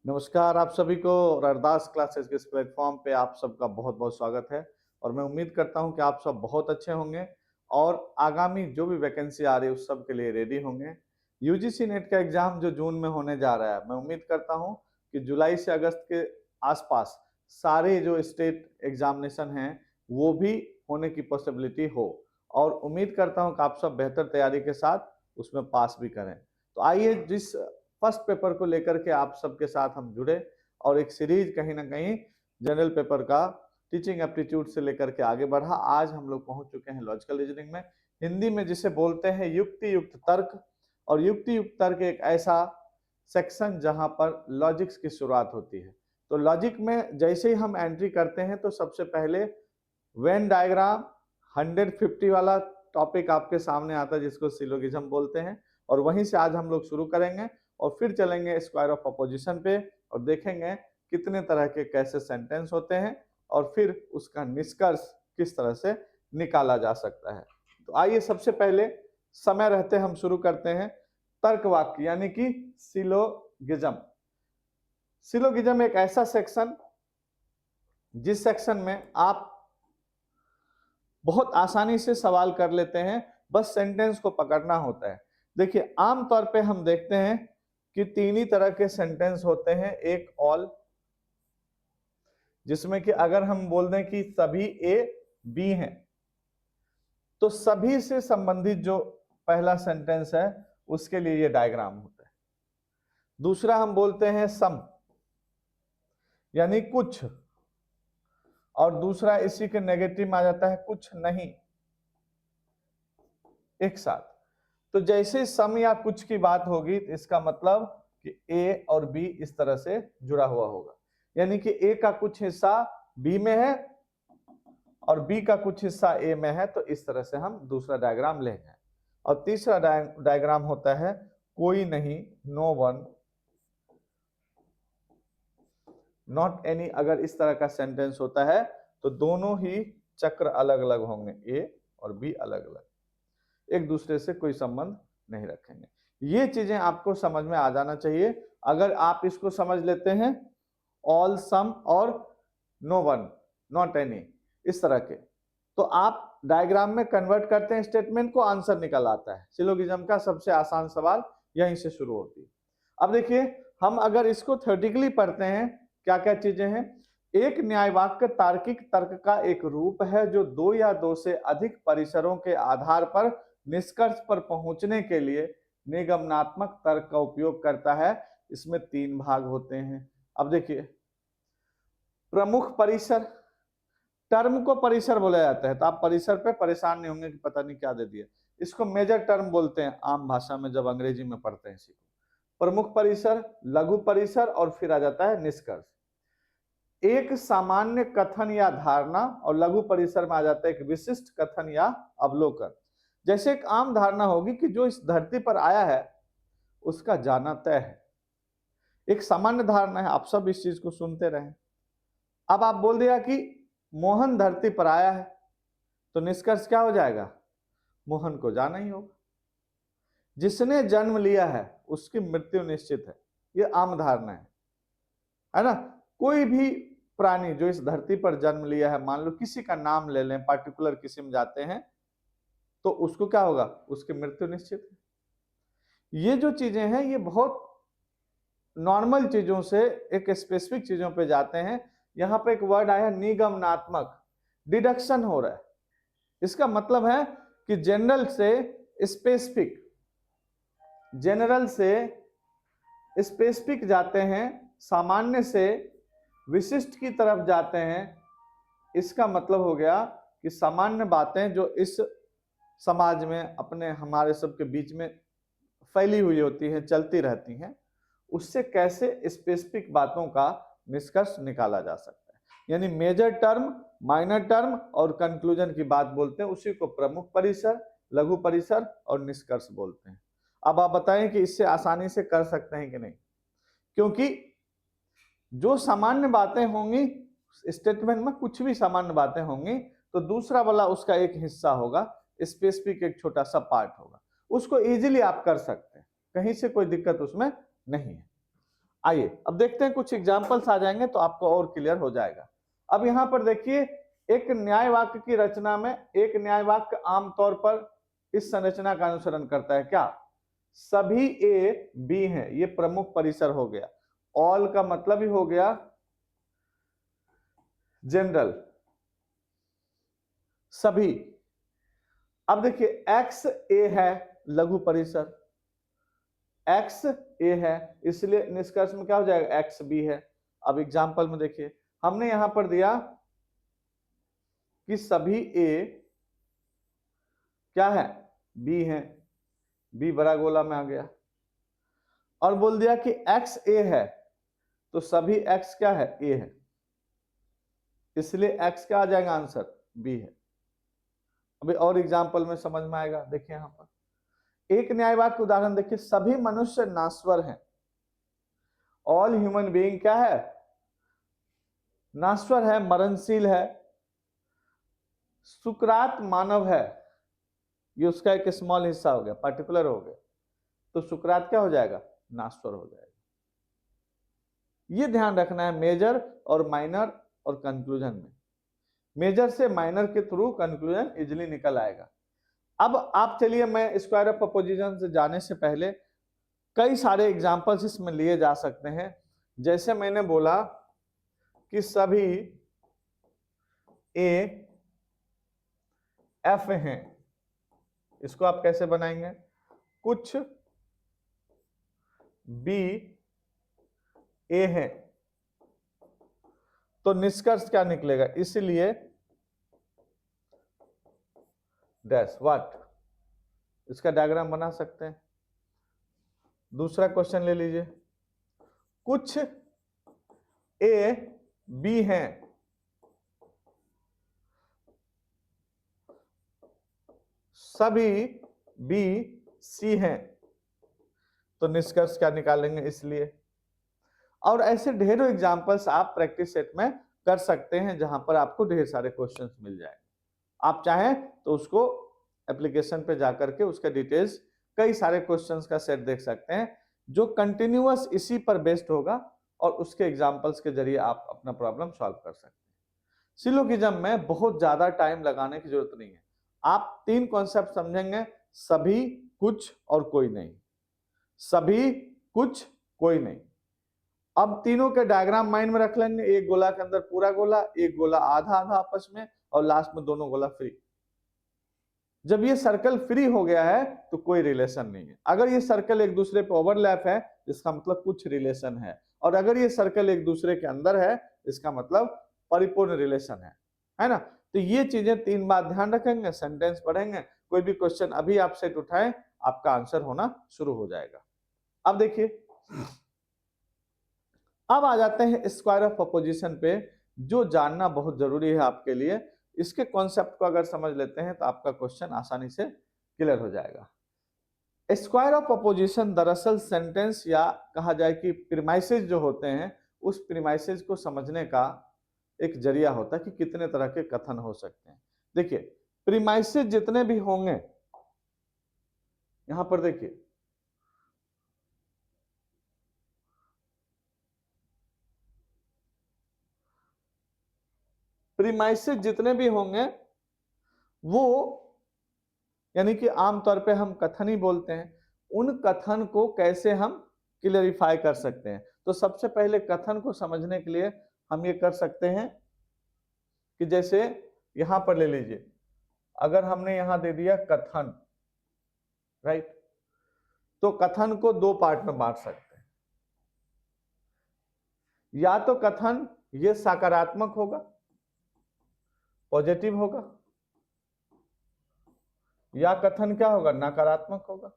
नमस्कार आप सभी को और अरदास क्लासेस के इस प्लेटफॉर्म पे आप सबका बहुत बहुत स्वागत है। और मैं उम्मीद करता हूं कि आप सब बहुत अच्छे होंगे और आगामी जो भी वैकेंसी आ रही है उस सब के लिए रेडी होंगे। यूजीसी नेट का एग्जाम जो जून में होने जा रहा है, मैं उम्मीद करता हूं कि जुलाई से अगस्त के आसपास सारे जो स्टेट एग्जामिनेशन हैं वो भी होने की पॉसिबिलिटी हो, और उम्मीद करता हूं कि आप सब बेहतर तैयारी के साथ उसमें पास भी करें। तो आइए जिस फर्स्ट पेपर को लेकर के आप सबके साथ हम जुड़े और एक सीरीज कहीं ना कहीं जनरल पेपर का टीचिंग एप्टीट्यूड से लेकर के आगे बढ़ा। आज हम लोग पहुंच चुके हैं लॉजिकल रीजनिंग में, हिंदी में जिसे बोलते हैं युक्ति युक्त तर्क। और युक्ति युक्त तर्क एक ऐसा सेक्शन जहां पर लॉजिक्स की शुरुआत होती है। तो लॉजिक में जैसे ही हम एंट्री करते हैं तो सबसे पहले वेन डायग्राम 150 वाला टॉपिक आपके सामने आता है जिसको सिलोगिज्म बोलते हैं, और वहीं से आज हम लोग शुरू करेंगे और फिर चलेंगे स्क्वायर ऑफ अपोजिशन पे और देखेंगे कितने तरह के कैसे सेंटेंस होते हैं और फिर उसका निष्कर्ष किस तरह से निकाला जा सकता है। तो आइए सबसे पहले समय रहते हम शुरू करते हैं तर्क वाक्य यानी कि सिलोगिज्म। सिलोगिज्म एक ऐसा सेक्शन जिस सेक्शन में आप बहुत आसानी से सवाल कर लेते हैं, बस सेंटेंस को पकड़ना होता है। देखिए आमतौर पे हम देखते हैं कि तीन ही तरह के सेंटेंस होते हैं। एक ऑल, जिसमें कि अगर हम बोल दें कि सभी ए बी हैं तो सभी से संबंधित जो पहला सेंटेंस है उसके लिए ये डायग्राम होता है। दूसरा हम बोलते हैं सम यानी कुछ, और दूसरा इसी के नेगेटिव में आ जाता है कुछ नहीं, एक साथ। तो जैसे सम या कुछ की बात होगी तो इसका मतलब कि ए और बी इस तरह से जुड़ा हुआ होगा, यानी कि ए का कुछ हिस्सा बी में है और बी का कुछ हिस्सा ए में है। तो इस तरह से हम दूसरा डायग्राम लेंगे। और तीसरा डायग्राम होता है कोई नहीं, नो वन, नॉट एनी। अगर इस तरह का सेंटेंस होता है तो दोनों ही चक्र अलग अलग होंगे, ए और बी अलग अलग, एक दूसरे से कोई संबंध नहीं रखेंगे। ये चीजें आपको समझ में आ जाना चाहिए। अगर आप इसको समझ लेते हैं ऑल, सम और नो वन, नॉट एनी, इस तरह के, तो आप डायग्राम में कन्वर्ट करते हैं स्टेटमेंट को, आंसर निकल आता है। सिलोगिज्म का सबसे आसान सवाल यहीं से शुरू होती है। अब देखिए हम अगर इसको थ्योरेटिकली पढ़ते हैं क्या क्या चीजें हैं। एक न्यायवाक्य तार्किक तर्क का एक रूप है जो दो या दो से अधिक परिसरों के आधार पर निष्कर्ष पर पहुंचने के लिए निगमनात्मक तर्क का उपयोग करता है। इसमें तीन भाग होते हैं। अब देखिए प्रमुख परिसर, टर्म को परिसर बोला जाता है, तो आप परिसर पे परेशान नहीं होंगे कि पता नहीं क्या दे दिया। इसको मेजर टर्म बोलते हैं आम भाषा में, जब अंग्रेजी में पढ़ते हैं इसी को। प्रमुख परिसर, लघु परिसर और फिर आ जाता है निष्कर्ष। एक सामान्य कथन या धारणा, और लघु परिसर में आ जाता है एक विशिष्ट कथन या अवलोकन। जैसे एक आम धारणा होगी कि जो इस धरती पर आया है उसका जाना तय है, एक सामान्य धारणा है, आप सब इस चीज को सुनते रहे। अब आप बोल दिया कि मोहन धरती पर आया है, तो निष्कर्ष क्या हो जाएगा, मोहन को जाना ही होगा। जिसने जन्म लिया है उसकी मृत्यु निश्चित है, ये आम धारणा है ना। कोई भी प्राणी जो इस धरती पर जन्म लिया है, मान लो किसी का नाम ले लें, पार्टिकुलर किसी में जाते हैं तो उसको क्या होगा, उसकी मृत्यु निश्चित है। ये जो चीजें हैं ये बहुत नॉर्मल चीजों से एक स्पेसिफिक चीजों पे जाते हैं। यहां पे एक वर्ड आया निगमनात्मक, डिडक्शन हो रहा है। इसका मतलब है कि जनरल से स्पेसिफिक, जनरल से स्पेसिफिक जाते हैं, सामान्य से विशिष्ट की तरफ जाते हैं। इसका मतलब हो गया कि सामान्य बातें जो इस समाज में अपने हमारे सबके बीच में फैली हुई होती हैं, चलती रहती हैं, उससे कैसे स्पेसिफिक बातों का निष्कर्ष निकाला जा सकता है। यानी मेजर टर्म, माइनर टर्म और कंक्लूजन की बात बोलते हैं, उसी को प्रमुख परिसर, लघु परिसर और निष्कर्ष बोलते हैं। अब आप बताएं कि इससे आसानी से कर सकते हैं कि नहीं, क्योंकि जो सामान्य बातें होंगी स्टेटमेंट में, कुछ भी सामान्य बातें होंगी तो दूसरा वाला उसका एक हिस्सा होगा, स्पेसिफिक एक छोटा सा पार्ट होगा, उसको इजीली आप कर सकते हैं, कहीं से कोई दिक्कत उसमें नहीं है। आइए अब देखते हैं, कुछ एग्जाम्पल्स आ जाएंगे तो आपको और क्लियर हो जाएगा। अब यहाँ पर देखिए, एक न्याय वाक्य की रचना में एक न्याय वाक्य आमतौर पर इस संरचना का अनुसरण करता है। क्या? सभी ए बी हैं, ये प्रमुख परिसर हो गया। ऑल का मतलब ही हो गया जनरल, सभी। अब देखिए एक्स ए है लघु परिसर, एक्स ए है, इसलिए निष्कर्ष में क्या हो जाएगा, एक्स बी है। अब एग्जाम्पल में देखिए, हमने यहां पर दिया कि सभी ए क्या है, बी है, बी बड़ा गोला में आ गया। और बोल दिया कि एक्स ए है, तो सभी एक्स क्या है, ए है, इसलिए एक्स क्या आ जाएगा आंसर, बी है। अभी और एग्जाम्पल में समझ में आएगा। देखिए यहां पर एक न्याय वाक्य उदाहरण देखिए, सभी मनुष्य नाश्वर हैं। ऑल ह्यूमन बीइंग क्या है, नाश्वर है, मरणशील है। सुकरात मानव है, ये उसका एक स्मॉल हिस्सा हो गया, पर्टिकुलर हो गया, तो सुकरात क्या हो जाएगा, नाश्वर हो जाएगा। ये ध्यान रखना है मेजर और माइनर और कंक्लूजन में। मेजर से माइनर के थ्रू कंक्लूजन इजिली निकल आएगा। अब आप चलिए, मैं स्क्वायर ऑफ अपोजिशन से जाने से पहले कई सारे एग्जांपल्स इसमें लिए जा सकते हैं। जैसे मैंने बोला कि सभी ए एफ हैं, इसको आप कैसे बनाएंगे, कुछ बी ए है, तो निष्कर्ष क्या निकलेगा, इसलिए डैश व्हाट, इसका डायग्राम बना सकते हैं। दूसरा क्वेश्चन ले लीजिए, कुछ ए बी हैं, सभी बी सी हैं, तो निष्कर्ष क्या निकालेंगे, इसलिए। और ऐसे ढेरों एग्जांपल्स आप प्रैक्टिस सेट में कर सकते हैं, जहां पर आपको ढेर सारे क्वेश्चंस मिल जाएंगे। आप चाहें तो उसको एप्लीकेशन पे जाकर के उसका डिटेल्स कई सारे क्वेश्चंस का सेट देख सकते हैं, जो कंटिन्यूअस इसी पर बेस्ड होगा, और उसके एग्जांपल्स के जरिए आप अपना प्रॉब्लम सॉल्व कर सकते हैं। सिलोगिज्म में बहुत ज्यादा टाइम लगाने की जरूरत नहीं है। आप तीन कॉन्सेप्ट समझेंगे, सभी, कुछ और कोई नहीं। सभी, कुछ, कोई नहीं। अब तीनों के डायग्राम माइंड में रख लेंगे, एक गोला के अंदर पूरा गोला, एक गोला आधा आधा आपस में, और लास्ट में दोनों गोला फ्री। जब ये सर्कल फ्री हो गया है तो कोई रिलेशन नहीं है। अगर ये सर्कल एक दूसरे पे ओवरलैप है, इसका मतलब कुछ रिलेशन है, और अगर ये सर्कल एक दूसरे के अंदर है, इसका मतलब परिपूर्ण रिलेशन है ना। तो ये चीजें तीन बार ध्यान रखेंगे, सेंटेंस पढ़ेंगे, कोई भी क्वेश्चन अभी आप सेट उठाएं, आपका आंसर होना शुरू हो जाएगा। अब देखिए, अब आ जाते हैं स्क्वायर ऑफ अपोजिशन पे, जो जानना बहुत जरूरी है आपके लिए। इसके कॉन्सेप्ट को अगर समझ लेते हैं तो आपका क्वेश्चन आसानी से क्लियर हो जाएगा। स्क्वायर ऑफ अपोजिशन दरअसल सेंटेंस, या कहा जाए कि प्रीमाइसेस जो होते हैं, उस प्रीमाइसेस को समझने का एक जरिया होता है कि कितने तरह के कथन हो सकते हैं। देखिए, प्रीमाइसेस जितने भी होंगे, यहां पर देखिए, प्रीमाइसेस जितने भी होंगे वो, यानी कि आमतौर पे हम कथन ही बोलते हैं, उन कथन को कैसे हम क्लियरिफाई कर सकते हैं। तो सबसे पहले कथन को समझने के लिए हम ये कर सकते हैं कि जैसे यहां पर ले लीजिए, अगर हमने यहां दे दिया कथन, राइट, तो कथन को दो पार्ट में बांट सकते हैं। या तो कथन ये सकारात्मक होगा, पॉजिटिव होगा, या कथन क्या होगा, नकारात्मक होगा।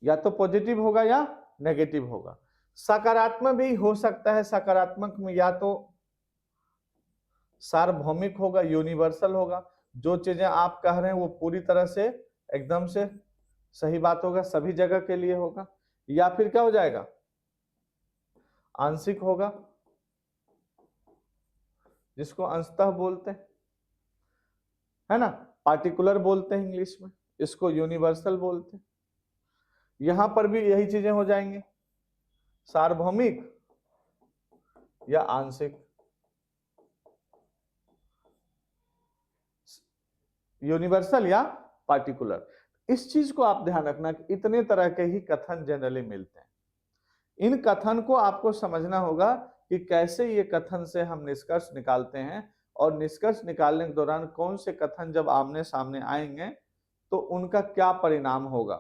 या तो पॉजिटिव होगा या नेगेटिव होगा। सकारात्मक भी हो सकता है, सकारात्मक में या तो सार्वभौमिक होगा, यूनिवर्सल होगा, जो चीजें आप कह रहे हैं वो पूरी तरह से एकदम से सही बात होगा, सभी जगह के लिए होगा। या फिर क्या हो जाएगा, आंशिक होगा, जिसको अंशतः बोलते हैं, है ना, पार्टिकुलर बोलते हैं इंग्लिश में, इसको यूनिवर्सल बोलते हैं। यहां पर भी यही चीजें हो जाएंगी, सार्वभौमिक या आंशिक, यूनिवर्सल या पार्टिकुलर। इस चीज को आप ध्यान रखना कि इतने तरह के ही कथन जनरली मिलते हैं। इन कथन को आपको समझना होगा कि कैसे ये कथन से हम निष्कर्ष निकालते हैं, और निष्कर्ष निकालने के दौरान कौन से कथन जब आमने सामने आएंगे तो उनका क्या परिणाम होगा,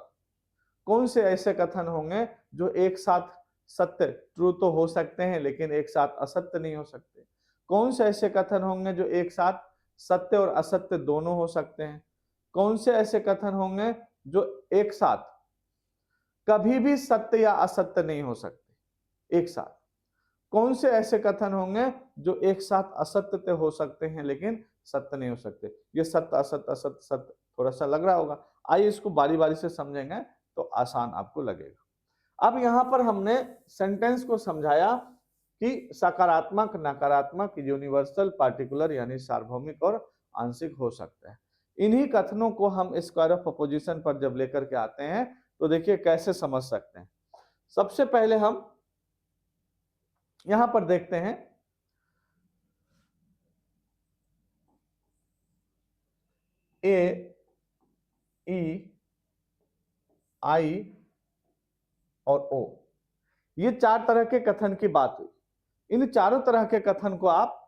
कौन से ऐसे कथन होंगे जो एक साथ सत्य ट्रू तो हो सकते हैं लेकिन एक साथ असत्य नहीं हो सकते, कौन से ऐसे कथन होंगे जो एक साथ सत्य और असत्य दोनों हो सकते हैं, कौन से ऐसे कथन होंगे जो एक साथ कभी भी सत्य या असत्य नहीं हो सकते एक साथ, कौन से ऐसे कथन होंगे जो एक साथ असत्य तो हो सकते हैं लेकिन सत्य नहीं हो सकते। ये सत्य असत्य असत्य सत्य थोड़ा सा लग रहा होगा, आइए इसको बारी बारी से समझेंगे तो आसान आपको लगेगा। अब यहां पर हमने सेंटेंस को समझाया कि सकारात्मक, नकारात्मक, यूनिवर्सल, पार्टिकुलर यानी सार्वभौमिक और आंशिक हो सकता है। इन्हीं कथनों को हम स्क्वायर ऑफ अपोजिशन पर जब लेकर के आते हैं तो देखिए कैसे समझ सकते हैं। सबसे पहले हम यहां पर देखते हैं ए, ई, आई और ओ, ये चार तरह के कथन की बात हुई। इन चारों तरह के कथन को आप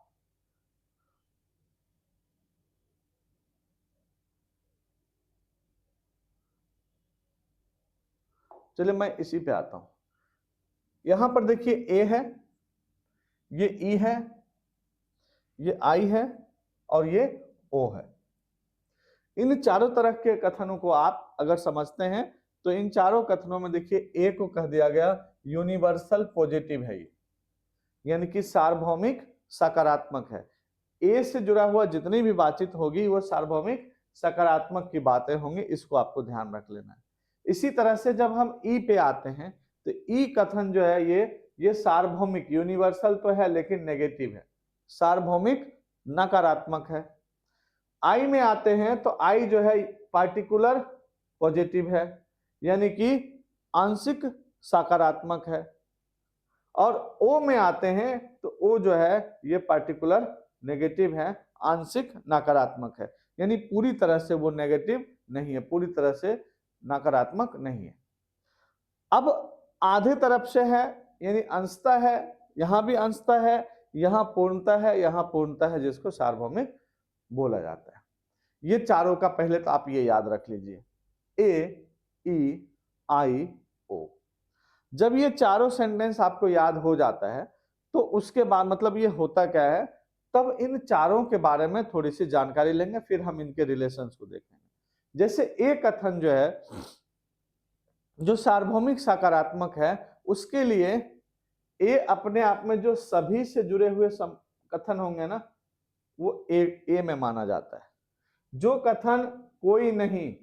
चलिए मैं इसी पे आता हूं। यहां पर देखिए ए है, ये ई है, ये आई है और ये ओ है। इन चारों तरह के कथनों को आप अगर समझते हैं तो इन चारों कथनों में देखिए ए को कह दिया गया यूनिवर्सल पॉजिटिव है, ये यानी कि सार्वभौमिक सकारात्मक है। ए से जुड़ा हुआ जितनी भी बातचीत होगी वो सार्वभौमिक सकारात्मक की बातें होंगी, इसको आपको ध्यान रख लेना है। इसी तरह से जब हम ई पे आते हैं तो ई कथन जो है ये सार्वभौमिक यूनिवर्सल तो है लेकिन नेगेटिव है, सार्वभौमिक नकारात्मक है। आई में आते हैं तो आई जो है पार्टिकुलर पॉजिटिव है यानी कि आंशिक सकारात्मक है। और ओ में आते हैं तो ओ जो है ये पार्टिकुलर नेगेटिव है, आंशिक नकारात्मक है, यानी पूरी तरह से वो नेगेटिव नहीं है, पूरी तरह से नकारात्मक नहीं है। अब आधे तरफ से है यानी अंशतः है, यहां भी अंशतः है, यहां पूर्णतः है, यहां पूर्णतः है, जिसको सार्वभौमिक बोला जाता है। ये चारों का पहले तो आप ये याद रख लीजिए, ए, ई, आई, ओ। जब ये चारों सेंटेंस आपको याद हो जाता है तो उसके बाद मतलब ये होता क्या है, तब इन चारों के बारे में थोड़ी सी जानकारी लेंगे, फिर हम इनके रिलेशंस को देखेंगे। जैसे ए कथन जो है जो सार्वभौमिक सकारात्मक है, उसके लिए ए अपने आप में जो सभी से जुड़े हुए कथन होंगे ना वो ए में माना जाता है। जो कथन कोई नहीं,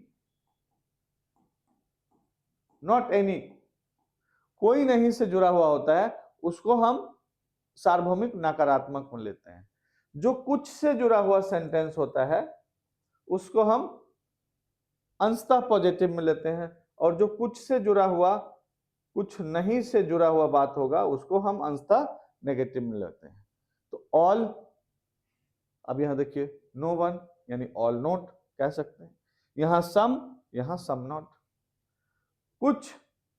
नॉट एनी, कोई नहीं से जुड़ा हुआ होता है उसको हम सार्वभौमिक नकारात्मक में लेते हैं। जो कुछ से जुड़ा हुआ सेंटेंस होता है उसको हम अंशतः पॉजिटिव में लेते हैं, और जो कुछ से जुड़ा हुआ, कुछ नहीं से जुड़ा हुआ बात होगा उसको हम अंशतः नेगेटिव में लेते हैं। तो ऑल, अब यहां देखिए नो वन यानी ऑल नॉट कह सकते हैं, यहां सम नॉट, कुछ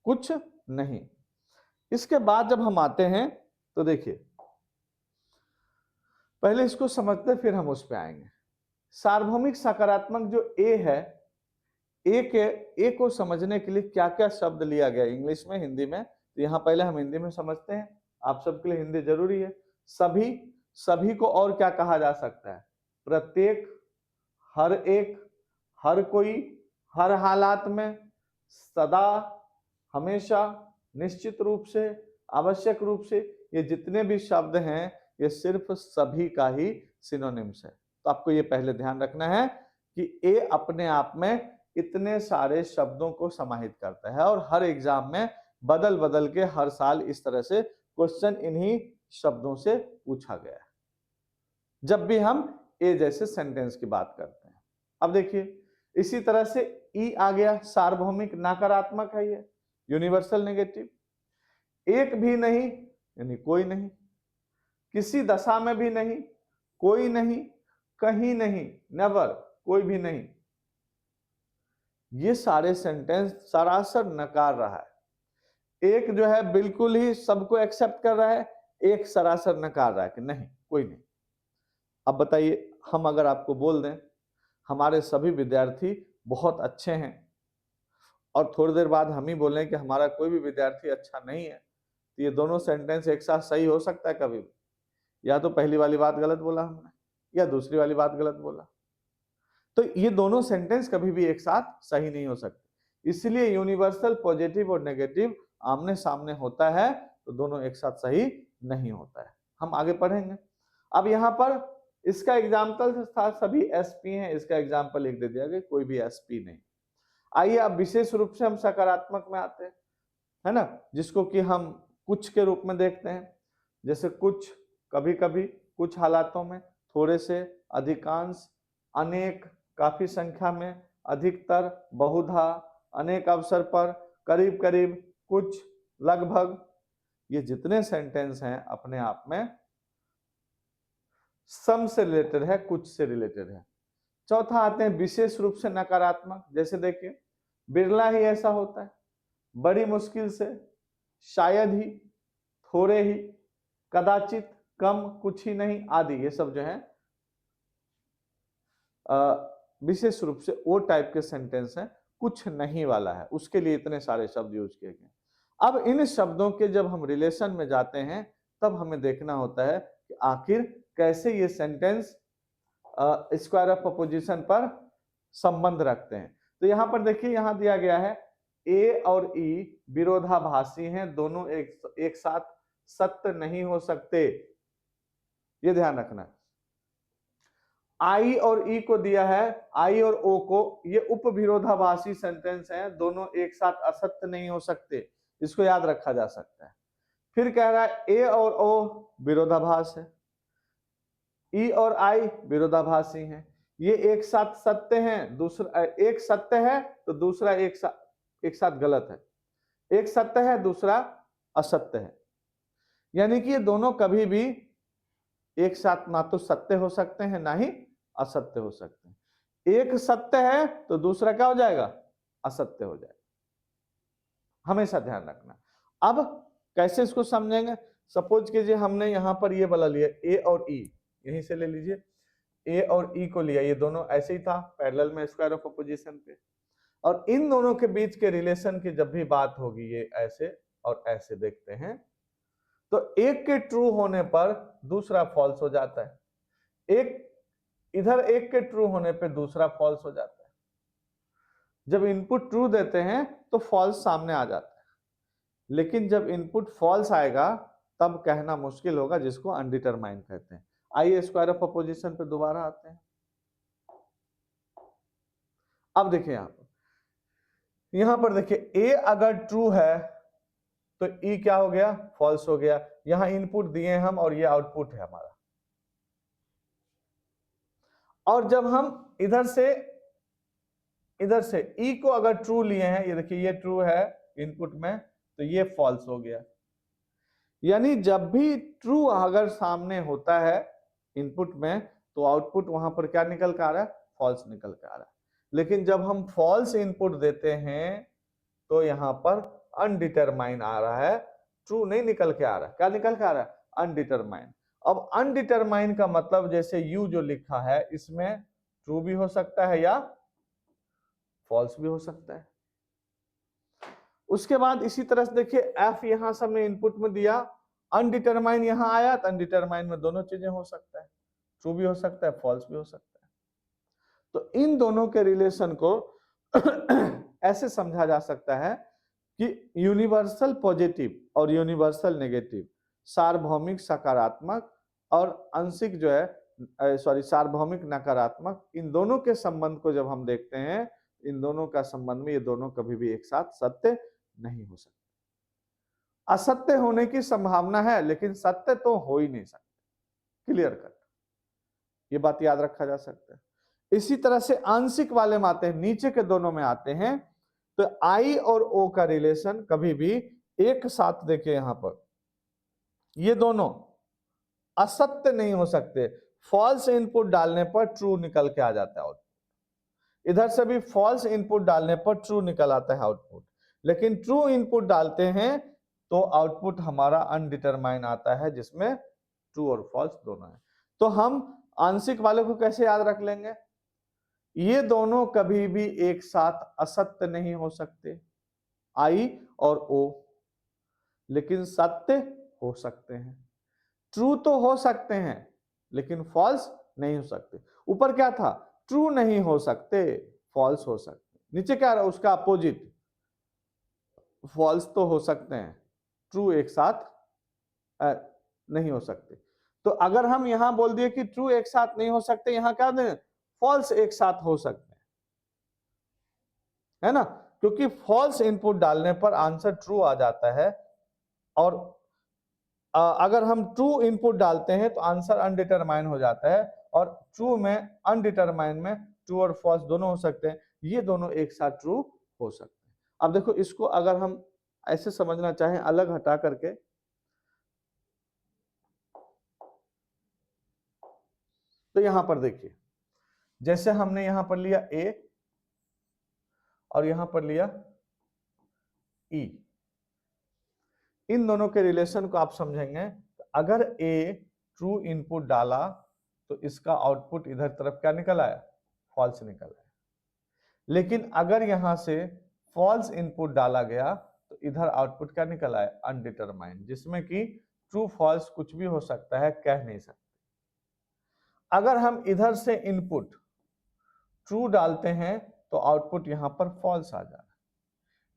कुछ नहीं। इसके बाद जब हम आते हैं तो देखिए पहले इसको समझते फिर हम उस पे आएंगे। सार्वभौमिक सकारात्मक जो ए है, ए को समझने के लिए क्या क्या शब्द लिया गया इंग्लिश में, हिंदी में, तो यहां पहले हम हिंदी में समझते हैं, आप सबके लिए हिंदी जरूरी है। सभी, सभी को और क्या कहा जा सकता है, प्रत्येक, हर एक, हर कोई, हर हालात में, सदा, हमेशा, निश्चित रूप से, आवश्यक रूप से, ये जितने भी शब्द हैं ये सिर्फ सभी का ही सिनोनिम्स है। तो आपको ये पहले ध्यान रखना है कि ए अपने आप में इतने सारे शब्दों को समाहित करता है, और हर एग्जाम में बदल बदल के हर साल इस तरह से क्वेश्चन इन्हीं शब्दों से पूछा गया है जब भी हम ए जैसे सेंटेंस की बात करते हैं। अब देखिए इसी तरह से ई आ गया, सार्वभौमिक नकारात्मक है ये, यूनिवर्सल नेगेटिव। एक भी नहीं यानी कोई नहीं, किसी दशा में भी नहीं, कोई नहीं, कहीं नहीं, नेवर, कोई भी नहीं। ये सारे सेंटेंस सरासर नकार रहा है। एक जो है बिल्कुल ही सबको एक्सेप्ट कर रहा है, एक सरासर नकार रहा है कि नहीं कोई नहीं। अब बताइए, हम अगर आपको बोल दें हमारे सभी विद्यार्थी बहुत अच्छे हैं और थोड़ी देर बाद हम ही बोलें कि हमारा कोई भी विद्यार्थी अच्छा नहीं है, तो ये दोनों सेंटेंस एक साथ सही हो सकता है कभी भी? या तो पहली वाली बात गलत बोला हमने या दूसरी वाली बात गलत बोला। तो ये दोनों सेंटेंस कभी भी एक साथ सही नहीं हो सकते। इसलिए यूनिवर्सल पॉजिटिव और नेगेटिव आमने सामने होता है तो दोनों एक साथ सही नहीं होता है। हम आगे पढ़ेंगे। अब यहाँ पर इसका एग्जाम्पल था सभी एसपी हैं, इसका एग्जाम्पल लिख दे दिया गया, कोई भी एसपी नहीं। आइए अब विशेष रूप से हम सकारात्मक में आते हैं, है ना, जिसको कि हम कुछ के रूप में देखते हैं। जैसे कुछ, कभी कभी, कुछ हालातों में, थोड़े से, अधिकांश, अनेक, काफी संख्या में, अधिकतर, बहुधा, अनेक अवसर पर, करीब करीब, कुछ, लगभग। ये जितने सेंटेंस हैं अपने आप में सम से रिलेटेड है, कुछ से रिलेटेड है। चौथा आते हैं विशेष रूप से नकारात्मक। जैसे देखिए, बिरला ही ऐसा होता है, बड़ी मुश्किल से, शायद ही, थोड़े ही, कदाचित, कम, कुछ ही नहीं, आदि। ये सब जो है विशेष रूप से वो टाइप के सेंटेंस हैं, कुछ नहीं वाला है, उसके लिए इतने सारे शब्द यूज किए गए। अब इन शब्दों के जब हम रिलेशन में जाते हैं तब हमें देखना होता है कि आखिर कैसे ये सेंटेंस स्क्वायर ऑफ अपोजिशन पर संबंध रखते हैं। तो यहाँ पर देखिए, यहाँ दिया गया है ए और ई विरोधाभासी हैं, दोनों एक साथ सत्य नहीं हो सकते, ये ध्यान रखना। आई और ई को दिया है, आई और ओ को, ये उप विरोधाभासी सेंटेंस हैं, दोनों एक साथ असत्य नहीं हो सकते, इसको याद रखा जा सकता है। फिर कह रहा है ए और ओ विरोधाभास है, ई और आई विरोधाभासी हैं, ये एक साथ सत्य हैं, दूसरा एक सत्य है तो दूसरा एक साथ गलत है, एक सत्य है दूसरा असत्य है, यानी कि ये दोनों कभी भी एक साथ ना तो सत्य हो सकते हैं ना ही असत्य हो सकते हैं। एक सत्य है तो दूसरा क्या हो जाएगा, असत्य हो जाएगा, हमेशा ध्यान रखना। अब कैसे इसको समझेंगे? सपोज कीजिए हमने यहां पर ये वाला लिया ए और ई, यहीं से ले लीजिए, ए और ई को लिया, ये दोनों ऐसे ही था पैरेलल में स्क्वायर ऑफ अपोजिशन पे, और इन दोनों के बीच के रिलेशन की जब भी बात होगी, ये ऐसे और ऐसे देखते हैं, तो एक के ट्रू होने पर दूसरा फॉल्स हो जाता है, एक इधर एक के ट्रू होने पे दूसरा फॉल्स हो जाता है। जब इनपुट ट्रू देते हैं तो फॉल्स सामने आ जाता है, लेकिन जब इनपुट फॉल्स आएगा तब कहना मुश्किल होगा, जिसको अनडिटरमाइंड कहते हैं। आइए स्क्वायर ऑफ अपोजिशन पे दोबारा आते हैं। अब देखिए यहां पर देखिए, ए अगर ट्रू है तो ई क्या हो गया, फॉल्स हो गया। यहां इनपुट दिए हम और ये आउटपुट है हमारा, और जब हम इधर से ई को अगर ट्रू लिए हैं, ये देखिए ये ट्रू है इनपुट में, तो ये फॉल्स हो गया। यानी जब भी ट्रू अगर सामने होता है इनपुट में, तो आउटपुट वहां पर क्या निकल के आ रहा है, फॉल्स निकल के आ रहा है। लेकिन जब हम फॉल्स इनपुट देते हैं तो यहां पर अनडिटरमाइन आ रहा है, ट्रू नहीं निकल के आ रहा है। क्या निकल के आ रहा है, अनडिटरमाइन। अब अनडिटरमाइन का मतलब, जैसे यू जो लिखा है इसमें ट्रू भी हो सकता है या फॉल्स भी हो सकता है। उसके बाद इसी तरह से देखिए, एफ यहां से हमने इनपुट में दिया, अनडिटरमाइन यहां आया, तो अनडिटरमाइन में दोनों चीजें हो सकता है, ट्रू भी हो सकता है, फॉल्स भी हो सकता है। तो इन दोनों के रिलेशन को ऐसे समझा जा सकता है कि यूनिवर्सल पॉजिटिव और यूनिवर्सल नेगेटिव, सार्वभौमिक सकारात्मक और आंशिक जो है सार्वभौमिक नकारात्मक, इन दोनों के संबंध को जब हम देखते हैं, इन दोनों का संबंध में ये दोनों कभी भी एक साथ सत्य नहीं हो सकते। असत्य होने की संभावना है, लेकिन सत्य तो हो ही नहीं सकते, क्लियर कट, ये बात याद रखा जा सकता है। इसी तरह से आंशिक वाले में आते हैं, नीचे के दोनों में आते हैं तो आई और ओ का रिलेशन कभी भी एक साथ, देखिए यहां पर ये दोनों असत्य नहीं हो सकते। फॉल्स इनपुट डालने पर ट्रू निकल के आ जाता है आउटपुट, इधर से भी फॉल्स इनपुट डालने पर ट्रू निकल आता है आउटपुट, लेकिन ट्रू इनपुट डालते हैं तो आउटपुट हमारा अनडिटरमाइन आता है, जिसमें ट्रू और फॉल्स दोनों है। तो हम आंशिक वाले को कैसे याद रख लेंगे? ये दोनों कभी भी एक साथ असत्य नहीं हो सकते, आई और ओ, लेकिन सत्य हो सकते हैं। ट्रू तो हो सकते हैं लेकिन फॉल्स नहीं हो सकते। ऊपर क्या था? ट्रू नहीं हो सकते, फॉल्स हो सकते। नीचे क्या रहा? उसका अपोजिट, फॉल्स तो हो सकते हैं, ट्रू एक साथ नहीं हो सकते। तो अगर हम यहां बोल दिए कि ट्रू एक साथ नहीं हो सकते, यहां क्या दें? फॉल्स एक साथ हो सकते हैं, है ना? क्योंकि फॉल्स इनपुट डालने पर आंसर ट्रू आ जाता है, और अगर हम ट्रू इनपुट डालते हैं तो आंसर अनडिटरमाइन हो जाता है, और ट्रू में अनडिटरमाइन में ट्रू और फॉल्स दोनों हो सकते हैं, ये दोनों एक साथ ट्रू हो सकते हैं। अब देखो, इसको अगर हम ऐसे समझना चाहें अलग हटा करके, तो यहां पर देखिए, जैसे हमने यहां पर लिया ए और यहां पर लिया ई, इन दोनों के रिलेशन को आप समझेंगे। अगर ए ट्रू इनपुट डाला तो इसका आउटपुट इधर तरफ क्या निकल आया? फॉल्स निकल आया। लेकिन अगर यहां से फॉल्स इनपुट डाला गया तो इधर आउटपुट क्या निकल आया? अनडिटरमाइंड, जिसमें कि ट्रू फॉल्स कुछ भी हो सकता है, कह नहीं सकते। अगर हम इधर से इनपुट ट्रू डालते हैं तो आउटपुट यहां पर फॉल्स आ जा रहा है,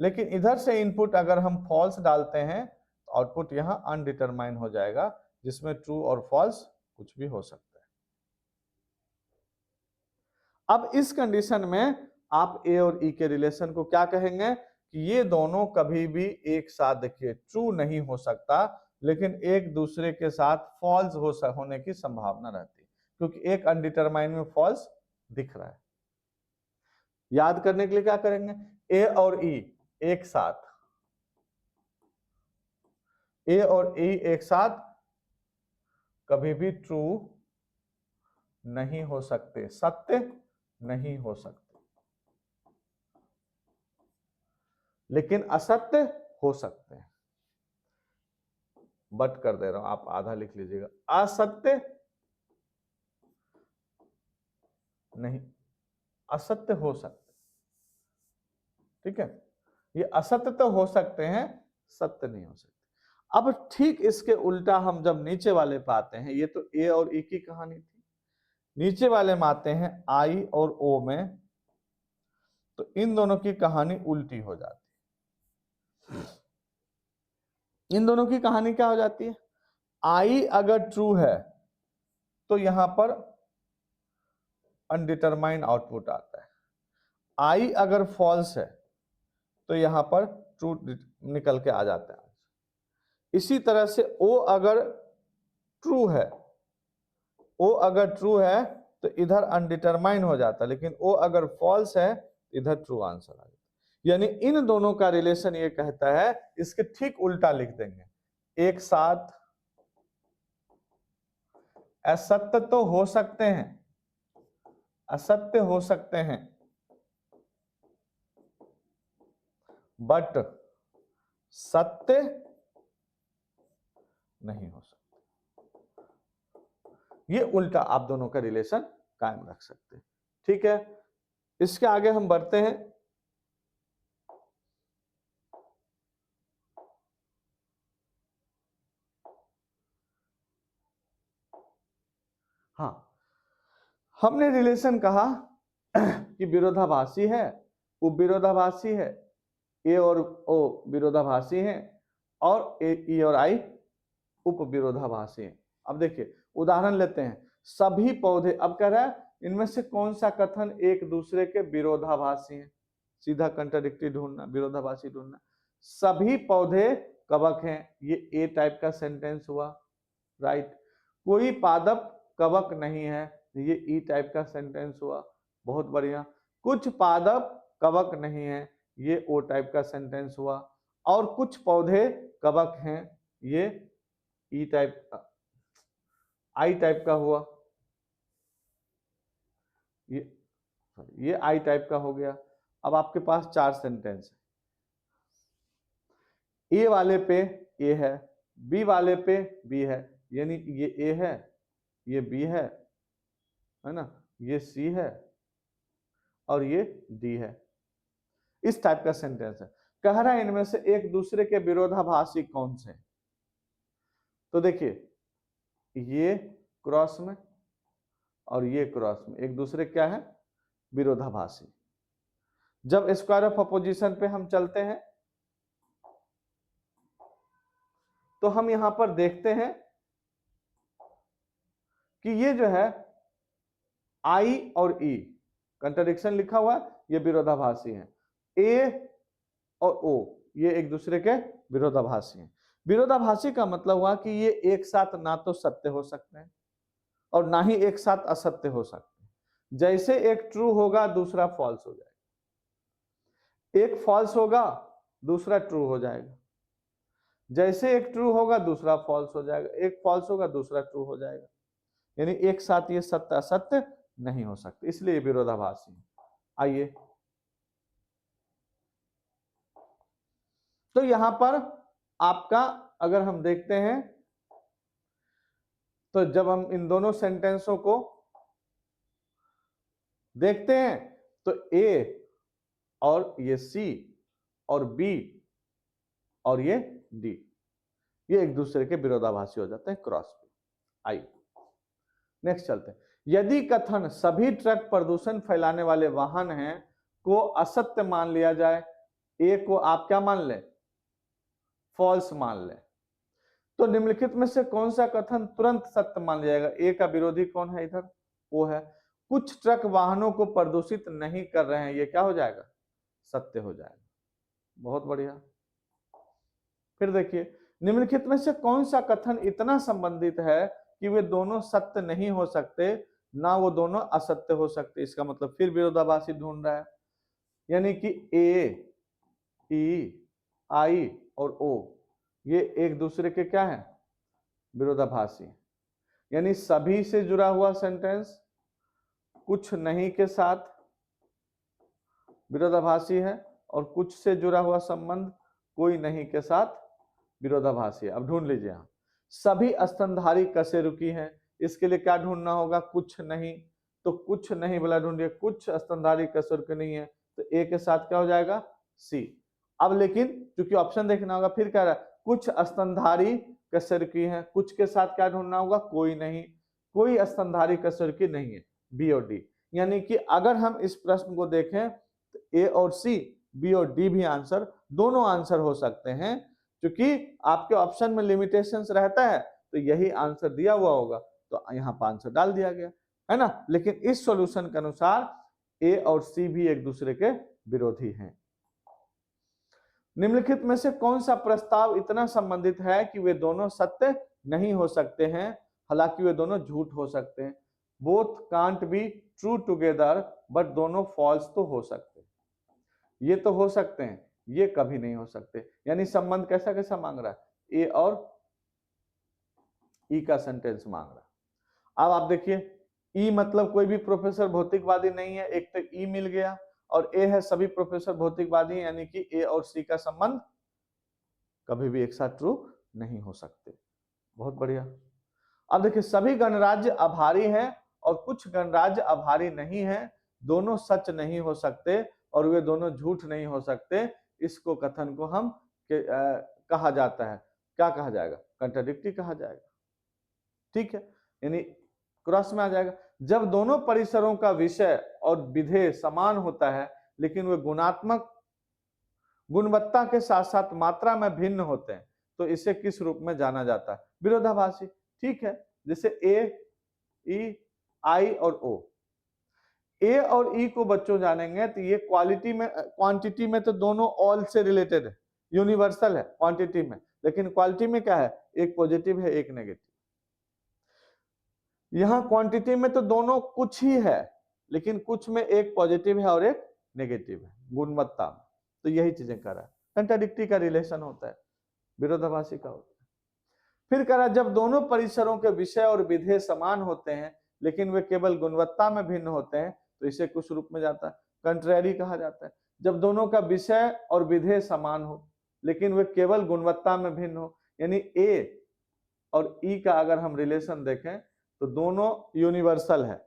लेकिन इधर से इनपुट अगर हम फॉल्स डालते हैं तो आउटपुट यहां अनडिटरमाइन हो जाएगा, जिसमें ट्रू और फॉल्स कुछ भी हो सकता है। अब इस कंडीशन में आप ए और ई के रिलेशन को क्या कहेंगे? कि ये दोनों कभी भी एक साथ, देखिए, ट्रू नहीं हो सकता, लेकिन एक दूसरे के साथ फॉल्स होने की संभावना रहती है, क्योंकि एक अनडिटरमाइन में फॉल्स दिख रहा है। याद करने के लिए क्या करेंगे? ए और ई एक साथ, ए और ई एक साथ कभी भी ट्रू नहीं हो सकते, सत्य नहीं हो सकते, लेकिन असत्य हो सकते हैं। बट कर दे रहा हूं, आप आधा लिख लीजिएगा, असत्य नहीं, असत्य हो सकते, ठीक है? ये असत्य तो हो सकते हैं, सत्य नहीं हो सकते। अब ठीक इसके उल्टा हम जब नीचे वाले पे आते हैं, ये तो ए और ई की कहानी थी, नीचे वाले में आते हैं आई और ओ में, तो इन दोनों की कहानी उल्टी हो जाती है। इन दोनों की कहानी क्या हो जाती है? आई अगर ट्रू है तो यहां पर अनडिटरमाइंड आउटपुट आता है, आई अगर फॉल्स है तो यहां पर ट्रू निकल के आ जाता है। इसी तरह से ओ अगर ट्रू है, ओ अगर ट्रू है तो इधर अनडिटरमाइन हो जाता है, लेकिन ओ अगर फॉल्स है इधर ट्रू आंसर आ जाता है। यानी इन दोनों का रिलेशन ये कहता है, इसके ठीक उल्टा लिख देंगे, एक साथ असत्य तो हो सकते हैं, असत्य हो सकते हैं, बट सत्य नहीं हो सकते। ये उल्टा आप दोनों का रिलेशन कायम रख सकते हैं, ठीक है? इसके आगे हम बढ़ते हैं। हाँ, हमने रिलेशन कहा कि विरोधाभासी है, उपविरोधाभासी है, ए और ओ विरोधाभासी हैं, और ई और आई उपविरोधाभासी हैं। अब देखिए उदाहरण लेते हैं, सभी पौधे, अब कह रहा है इनमें से कौन सा कथन एक दूसरे के विरोधाभासी है? सीधा कंट्राडिक्टरी ढूंढना, विरोधाभासी ढूंढना। सभी पौधे कवक हैं, ये ए टाइप का सेंटेंस हुआ, राइट। कोई पादप कवक नहीं है, ये ई टाइप का सेंटेंस हुआ, बहुत बढ़िया। कुछ पादप कवक नहीं है, ये ओ टाइप का सेंटेंस हुआ। और कुछ पौधे कवक हैं, ये ई टाइप, आई टाइप का हुआ, ये आई टाइप का हो गया। अब आपके पास 4 सेंटेंस है। ए वाले पे ए है, बी वाले पे बी है, यानी ये ए है, ये बी है ना, ये सी है और ये डी है। इस टाइप का सेंटेंस है। कह रहा है इनमें से एक दूसरे के विरोधाभासी कौन से हैं? तो देखिए, ये क्रॉस में और ये क्रॉस में एक दूसरे क्या है? विरोधाभासी। जब स्क्वायर ऑफ अपोजिशन पे हम चलते हैं तो हम यहां पर देखते हैं कि ये जो है आई और ई कंट्राडिक्शन लिखा हुआ है, ये विरोधाभासी हैं। ए और ओ ये एक दूसरे के विरोधाभासी हैं। विरोधाभासी का मतलब हुआ कि ये एक साथ ना तो सत्य हो सकते हैं और ना ही एक साथ असत्य हो सकते हैं। जैसे एक ट्रू होगा दूसरा फॉल्स हो जाएगा, एक फॉल्स होगा दूसरा ट्रू हो जाएगा। जैसे एक ट्रू होगा दूसरा फॉल्स हो जाएगा, एक फॉल्स होगा दूसरा ट्रू हो जाएगा। यानी एक साथ ये सत्य असत्य नहीं हो सकते, इसलिए विरोधाभासी है। आइए, तो यहां पर आपका अगर हम देखते हैं तो जब हम इन दोनों सेंटेंसों को देखते हैं तो ए और ये सी और बी और ये डी ये एक दूसरे के विरोधाभासी हो जाते हैं क्रॉस पे। आई नेक्स्ट चलते हैं। यदि कथन सभी ट्रक प्रदूषण फैलाने वाले वाहन हैं को असत्य मान लिया जाए, ए को आप क्या मान लें? फॉल्स मान लें, तो निम्नलिखित में से कौन सा कथन तुरंत सत्य मान लिया जाएगा? ए का विरोधी कौन है? इधर वो है कुछ ट्रक वाहनों को प्रदूषित नहीं कर रहे हैं, ये क्या हो जाएगा? सत्य हो जाएगा। बहुत बढ़िया। फिर देखिए, निम्नलिखित में से कौन सा कथन इतना संबंधित है कि वे दोनों सत्य नहीं हो सकते, ना वो दोनों असत्य हो सकते? इसका मतलब फिर विरोधाभासी ढूंढ रहा है। यानी कि ए, ई, आई और ओ ये एक दूसरे के क्या है? विरोधाभासी। यानी सभी से जुड़ा हुआ सेंटेंस कुछ नहीं के साथ विरोधाभासी है और कुछ से जुड़ा हुआ संबंध कोई नहीं के साथ विरोधाभासी है। अब ढूंढ लीजिए, यहां सभी स्तनधारी कसे रुकी हैं, इसके लिए क्या ढूंढना होगा? कुछ नहीं। तो कुछ नहीं बोला, ढूंढिए कुछ स्तनधारी कसे रुकी नहीं है, तो ए के साथ क्या हो जाएगा? सी। अब लेकिन क्योंकि ऑप्शन देखना होगा, फिर क्या रहा? कुछ स्तनधारी कसे रुकी है, कुछ के साथ क्या ढूंढना होगा? कोई नहीं, कोई स्तनधारी कसे रुकी नहीं है, बी और डी। यानी कि अगर हम इस प्रश्न को देखें तो ए और सी, बी और डी भी आंसर, दोनों आंसर हो सकते हैं। क्योंकि आपके ऑप्शन में लिमिटेशंस रहता है तो यही आंसर दिया हुआ होगा, तो यहाँ पर आंसर डाल दिया गया है ना। लेकिन इस सॉल्यूशन के अनुसार ए और सी भी एक दूसरे के विरोधी हैं। निम्नलिखित में से कौन सा प्रस्ताव इतना संबंधित है कि वे दोनों सत्य नहीं हो सकते हैं, हालांकि वे दोनों झूठ हो सकते हैं? Both can't be true together, but दोनों फॉल्स तो हो सकते हैं। ये तो हो सकते हैं, ये कभी नहीं हो सकते। यानी संबंध कैसा कैसा मांग रहा है? ए और ई का सेंटेंस मांग रहा है। अब आप देखिए, ई मतलब कोई भी प्रोफेसर भौतिकवादी नहीं है, एक तो ई मिल गया, और ए है सभी प्रोफेसर भौतिकवादी, यानी कि ए और सी का संबंध कभी भी एक साथ ट्रू नहीं हो सकते। बहुत बढ़िया। अब देखिए, सभी गणराज्य आभारी हैं और कुछ गणराज्य आभारी नहीं है, दोनों सच नहीं हो सकते और वे दोनों झूठ नहीं हो सकते। इसको कथन को हम कहा जाता है, क्या कहा जाएगा? कंट्राडिक्टरी कहा जाएगा। ठीक है, यानी क्रॉस में आ जाएगा। जब दोनों परिसरों का विषय और विधेय समान होता है लेकिन वे गुणात्मक गुणवत्ता के साथ साथ मात्रा में भिन्न होते हैं, तो इसे किस रूप में जाना जाता है? विरोधाभासी। ठीक है, जैसे ए, ई, आई और ओ। ए और ई को बच्चों जानेंगे तो ये क्वालिटी में, क्वांटिटी में तो दोनों ऑल से रिलेटेड है, यूनिवर्सल है क्वांटिटी में, लेकिन क्वालिटी में क्या है? एक पॉजिटिव है एक नेगेटिव। यहां क्वांटिटी में तो दोनों कुछ ही है, लेकिन कुछ में एक पॉजिटिव है और एक नेगेटिव है गुणवत्ता में। तो यही चीजें कह रहा है, कंट्राडिक्टरी का रिलेशन होता है, विरोधाभासी का होता है। फिर कह रहा है जब दोनों परिसरों के विषय और विधेय समान होते हैं लेकिन वे केवल गुणवत्ता में भिन्न होते हैं तो इसे कुछ रूप में जाता है, कंट्रेरी कहा जाता है। जब दोनों का विषय और विधेय समान हो लेकिन वे केवल गुणवत्ता में भिन्न हो, यानी ए और ई का अगर हम रिलेशन देखें तो दोनों यूनिवर्सल है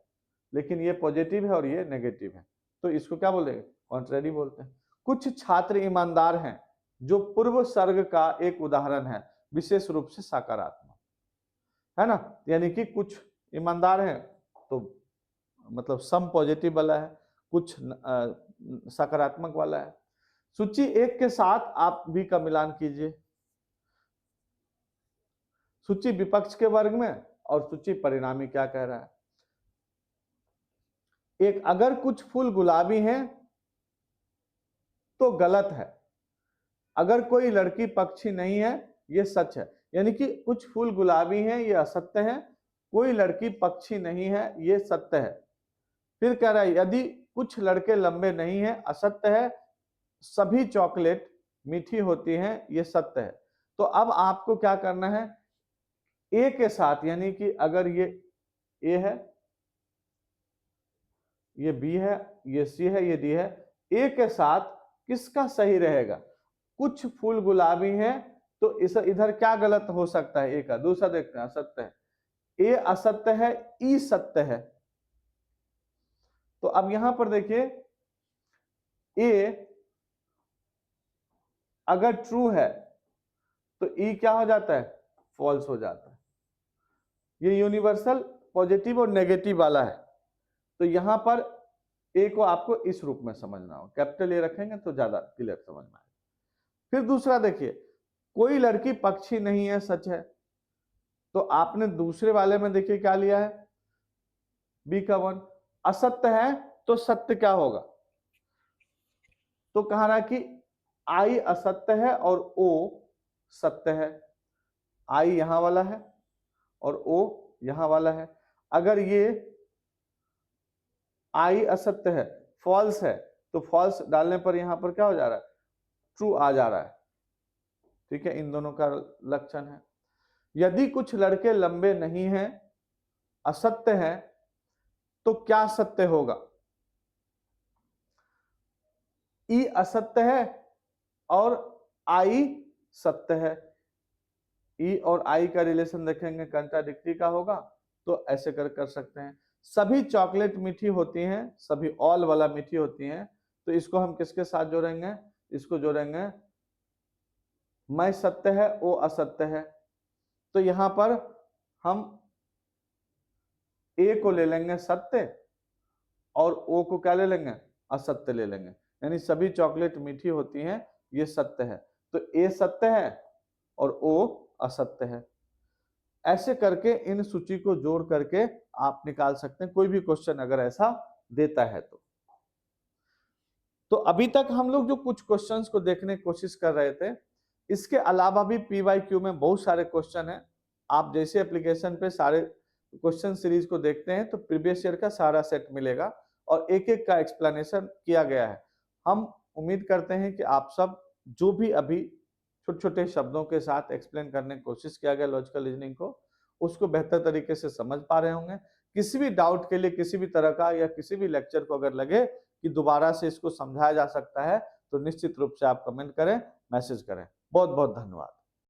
लेकिन ये पॉजिटिव है और ये नेगेटिव है, तो इसको क्या बोलेंगे, कॉन्ट्रेरी बोलते हैं। कुछ छात्र ईमानदार हैं जो पूर्व सर्ग का एक उदाहरण है, विशेष रूप से सकारात्मक, है ना, यानी कि कुछ ईमानदार हैं तो मतलब सम पॉजिटिव वाला है, कुछ सकारात्मक वाला है। सूची 1 के साथ आप बी का मिलान कीजिए, सूची विपक्ष के वर्ग में और सूची परिणामी क्या कह रहा है। एक, अगर कुछ फूल गुलाबी हैं तो गलत है, अगर कोई लड़की पक्षी नहीं है ये सच है, यानी कि कुछ फूल गुलाबी हैं ये असत्य है, कोई लड़की पक्षी नहीं है ये सत्य है। फिर कह रहा है यदि कुछ लड़के लंबे नहीं है असत्य है, सभी चॉकलेट मीठी होती हैं ये सत्य है। तो अब आपको क्या करना है, ए के साथ, यानी कि अगर ये ए है, ये बी है, ये सी है, ये डी है, ए के साथ किसका सही रहेगा, कुछ फूल गुलाबी हैं तो इस इधर क्या गलत हो सकता है, ए का। दूसरा देखते हैं, असत्य है, ए असत्य है, ई सत्य है। तो अब यहां पर देखिए ए अगर ट्रू है तो ई क्या हो जाता है, फॉल्स हो जाता है। ये यूनिवर्सल पॉजिटिव और नेगेटिव वाला है, तो यहां पर ए को आपको इस रूप में समझना हो, कैपिटल ए रखेंगे तो ज्यादा क्लियर समझ में आएगा। फिर दूसरा देखिए, कोई लड़की पक्षी नहीं है, सच है, तो आपने दूसरे वाले में देखिए क्या लिया है, बी का 1। असत्य है तो सत्य क्या होगा, तो कहा रहा कि आई असत्य है और ओ सत्य है, आई यहां वाला है और ओ यहां वाला है। अगर ये आई असत्य है, फॉल्स है, तो फॉल्स डालने पर यहां पर क्या हो जा रहा है, ट्रू आ जा रहा है। ठीक है, इन दोनों का लक्षण है। यदि कुछ लड़के लंबे नहीं हैं, असत्य है, तो क्या सत्य होगा, ई असत्य है और आई सत्य है। ई और आई का रिलेशन देखेंगे कंट्राडिक्टरी का होगा, तो ऐसे कर सकते हैं। सभी चॉकलेट मीठी होती हैं, सभी ऑल वाला मीठी होती हैं, तो इसको हम किसके साथ जोड़ेंगे, इसको जोड़ेंगे मैं सत्य है ओ असत्य है। तो यहां पर हम ए को ले लेंगे सत्य और ओ को क्या ले लेंगे, असत्य ले लेंगे, यानी सभी चॉकलेट मीठी होती हैं ये सत्य है, तो ए सत्य है और ओ असत्य है। ऐसे करके इन सूची को जोड़ करके आप निकाल सकते हैं, कोई भी क्वेश्चन अगर ऐसा देता है तो अभी तक हम लोग जो कुछ क्वेश्चंस को देखने की कोशिश कर रहे थे, इसके अलावा भी पीवाईक्यू में बहुत सारे क्वेश्चन हैं। आप जैसे एप्लीकेशन पे सारे क्वेश्चन सीरीज को देखते हैं तो प्रीवियस ईयर का सारा सेट मिलेगा और एक एक का एक्सप्लेनेशन किया गया है। हम उम्मीद करते हैं कि आप सब जो भी अभी छोटे छोटे शब्दों के साथ एक्सप्लेन करने की कोशिश किया गया लॉजिकल रीजनिंग को, उसको बेहतर तरीके से समझ पा रहे होंगे। किसी भी डाउट के लिए किसी भी तरह का या किसी भी लेक्चर को अगर लगे कि दोबारा से इसको समझाया जा सकता है तो निश्चित रूप से आप कमेंट करें, मैसेज करें। बहुत बहुत धन्यवाद।